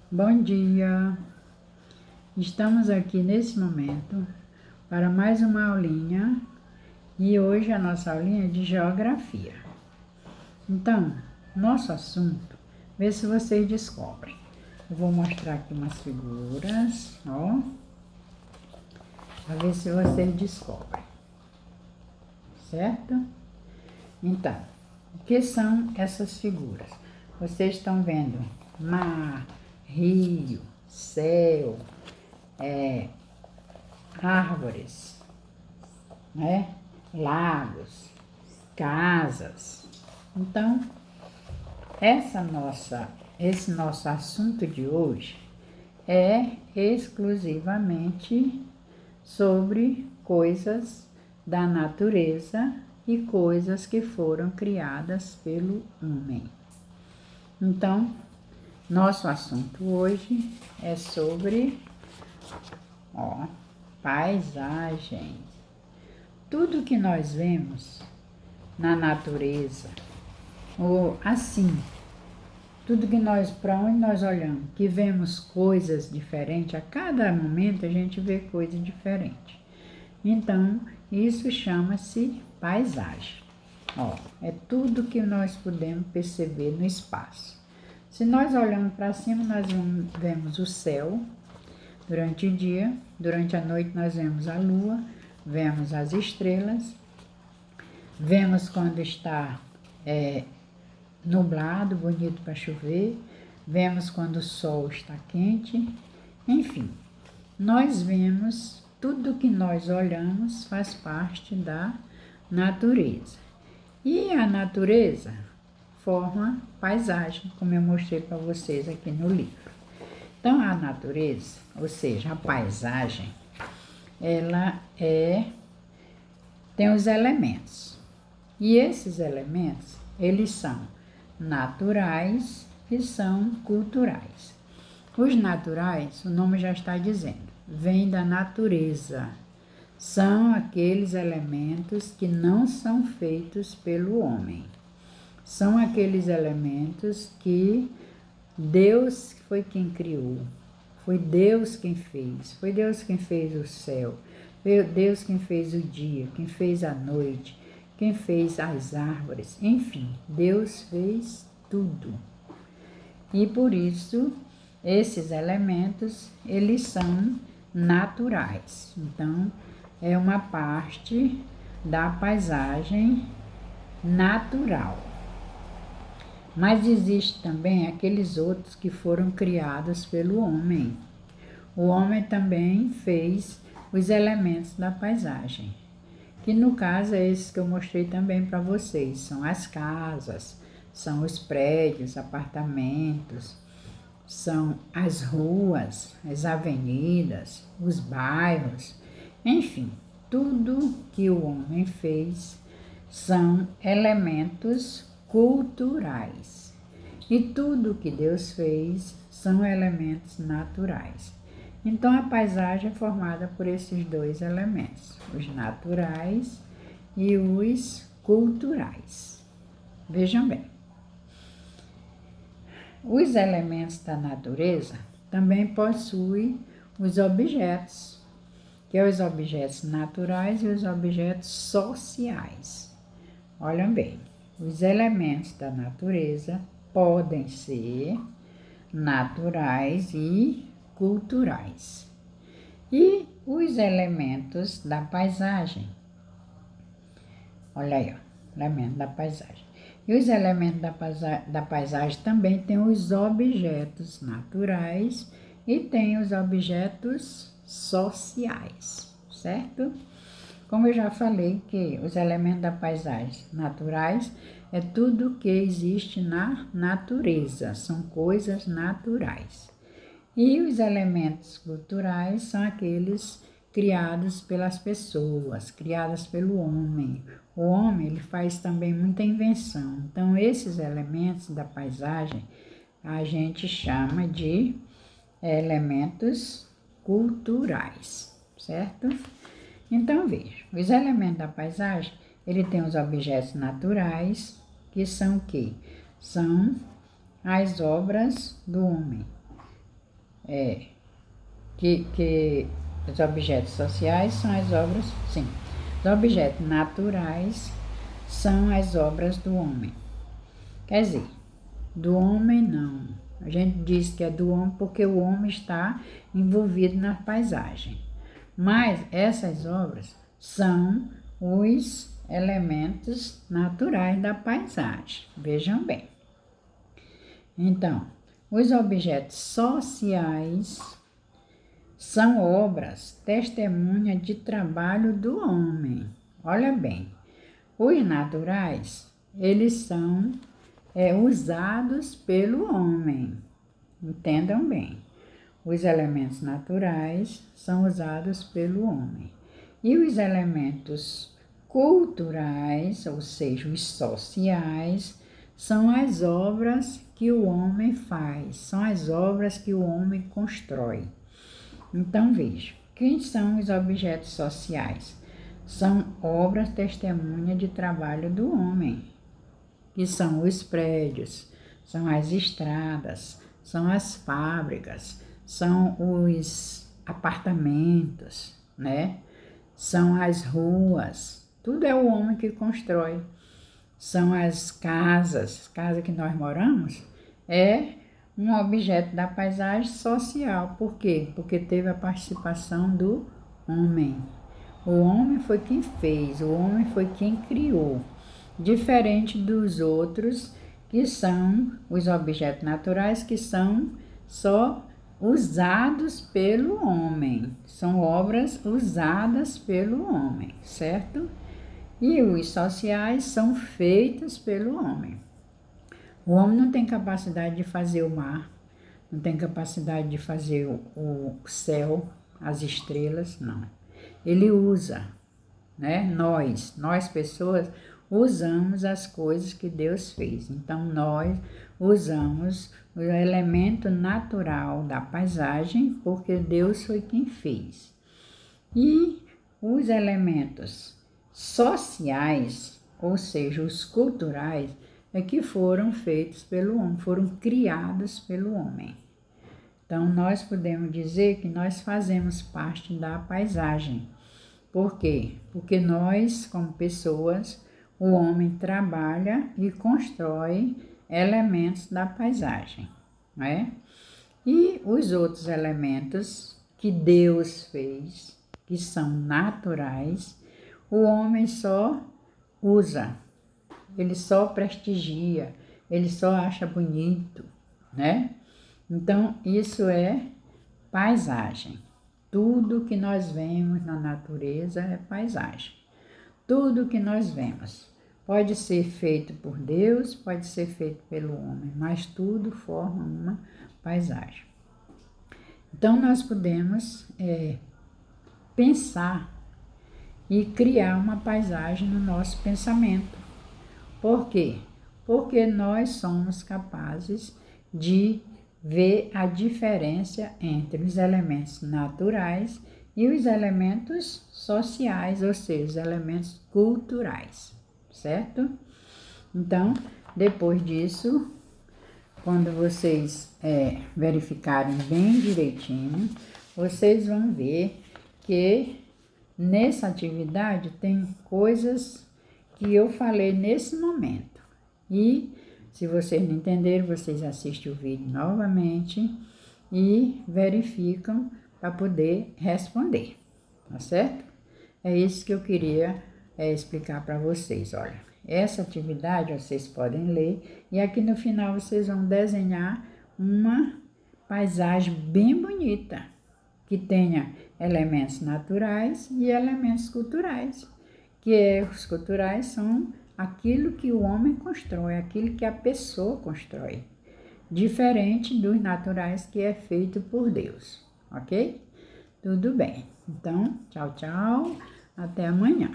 Bom dia! Estamos aqui nesse momento para mais uma aulinha e hoje a nossa aulinha é de geografia. Então, nosso assunto, vê se vocês descobrem. Eu vou mostrar aqui umas figuras, ó, para ver se vocês descobrem, certo? Então, o que são essas figuras? Vocês estão vendo mar, rio, céu, árvores, né? Lagos, casas. Então, esse nosso assunto de hoje é exclusivamente sobre coisas da natureza e coisas que foram criadas pelo homem. Então, nosso assunto hoje é sobre paisagem. Tudo que nós vemos na natureza, ou assim, tudo que para onde nós olhamos, que vemos coisas diferentes, a cada momento a gente vê coisa diferente. Então, isso chama-se paisagem. É tudo que nós podemos perceber no espaço. Se nós olhamos para cima, nós vemos o céu durante o dia, durante a noite nós vemos a lua, vemos as estrelas, vemos quando está nublado, bonito para chover, vemos quando o sol está quente, enfim, nós vemos tudo que nós olhamos faz parte da natureza. E a natureza forma paisagem, como eu mostrei para vocês aqui no livro. Então, a natureza, ou seja, a paisagem, ela tem os elementos. E esses elementos, eles são naturais e são culturais. Os naturais, o nome já está dizendo, vem da natureza. São aqueles elementos que não são feitos pelo homem. São aqueles elementos que Deus foi quem criou. Foi Deus quem fez. Foi Deus quem fez o céu. Foi Deus quem fez o dia, quem fez a noite, quem fez as árvores. Enfim, Deus fez tudo. E por isso, esses elementos, eles são naturais. Então, é uma parte da paisagem natural. Mas existe também aqueles outros que foram criados pelo homem. O homem também fez os elementos da paisagem, que no caso é esses que eu mostrei também para vocês. São as casas, são os prédios, apartamentos, são as ruas, as avenidas, os bairros, enfim, tudo que o homem fez são elementos culturais. E tudo que Deus fez são elementos naturais. Então, a paisagem é formada por esses dois elementos, os naturais e os culturais. Vejam bem. Os elementos da natureza também possuem os objetos, que são os objetos naturais e os objetos sociais. Olhem bem, os elementos da natureza podem ser naturais e culturais. E os elementos da paisagem, olha aí, elemento da paisagem. E os elementos da paisagem também têm os objetos naturais e tem os objetos sociais, certo? Como eu já falei que os elementos da paisagem naturais é tudo que existe na natureza, são coisas naturais. E os elementos culturais são aqueles criados pelas pessoas, criados pelo homem. O homem, ele faz também muita invenção. Então, esses elementos da paisagem, a gente chama de elementos culturais, certo? Então, veja, os elementos da paisagem, ele tem os objetos naturais, que são o quê? São as obras do homem. que os objetos sociais são as obras, sim, os objetos naturais são as obras do homem. Quer dizer, do homem não. A gente diz que é do homem porque o homem está envolvido na paisagem. Mas essas obras são os elementos naturais da paisagem. Vejam bem. Então, os objetos sociais são obras, testemunha de trabalho do homem. Olha bem, os naturais, eles são usados pelo homem. Entendam bem. Os elementos naturais são usados pelo homem. E os elementos culturais, ou seja, os sociais, são as obras que o homem faz, são as obras que o homem constrói. Então, veja, quem são os objetos sociais? São obras testemunha de trabalho do homem, que são os prédios, são as estradas, são as fábricas, são os apartamentos, né? São as ruas, tudo é o homem que constrói. São as casas que nós moramos, é um objeto da paisagem social. Por quê? Porque teve a participação do homem. O homem foi quem fez, o homem foi quem criou. Diferente dos outros, que são os objetos naturais, que são só usados pelo homem. São obras usadas pelo homem, certo? E os sociais são feitos pelo homem. O homem não tem capacidade de fazer o mar, não tem capacidade de fazer o céu, as estrelas, não. Ele usa, né? Nós pessoas, usamos as coisas que Deus fez. Então, nós usamos o elemento natural da paisagem, porque Deus foi quem fez. E os elementos sociais, ou seja, os culturais, é que foram feitos pelo homem, foram criados pelo homem. Então, nós podemos dizer que nós fazemos parte da paisagem. Por quê? Porque nós, como pessoas, o homem trabalha e constrói elementos da paisagem, não é? E os outros elementos que Deus fez, que são naturais, o homem só usa, ele só prestigia, ele só acha bonito, né? Então, isso é paisagem. Tudo que nós vemos na natureza é paisagem. Tudo que nós vemos pode ser feito por Deus, pode ser feito pelo homem, mas tudo forma uma paisagem. Então, nós podemos pensar e criar uma paisagem no nosso pensamento. Por quê? Porque nós somos capazes de ver a diferença entre os elementos naturais e os elementos sociais, ou seja, os elementos culturais, certo? Então, depois disso, quando vocês verificarem bem direitinho, vocês vão ver que nessa atividade tem coisas que eu falei nesse momento. E se vocês não entenderem, vocês assistem o vídeo novamente e verificam para poder responder, tá certo? É isso que eu queria explicar para vocês. Olha, essa atividade vocês podem ler e aqui no final vocês vão desenhar uma paisagem bem bonita, que tenha elementos naturais e elementos culturais, que os culturais são aquilo que o homem constrói, aquilo que a pessoa constrói, diferente dos naturais que é feito por Deus, ok? Tudo bem. Então, tchau, tchau, até amanhã.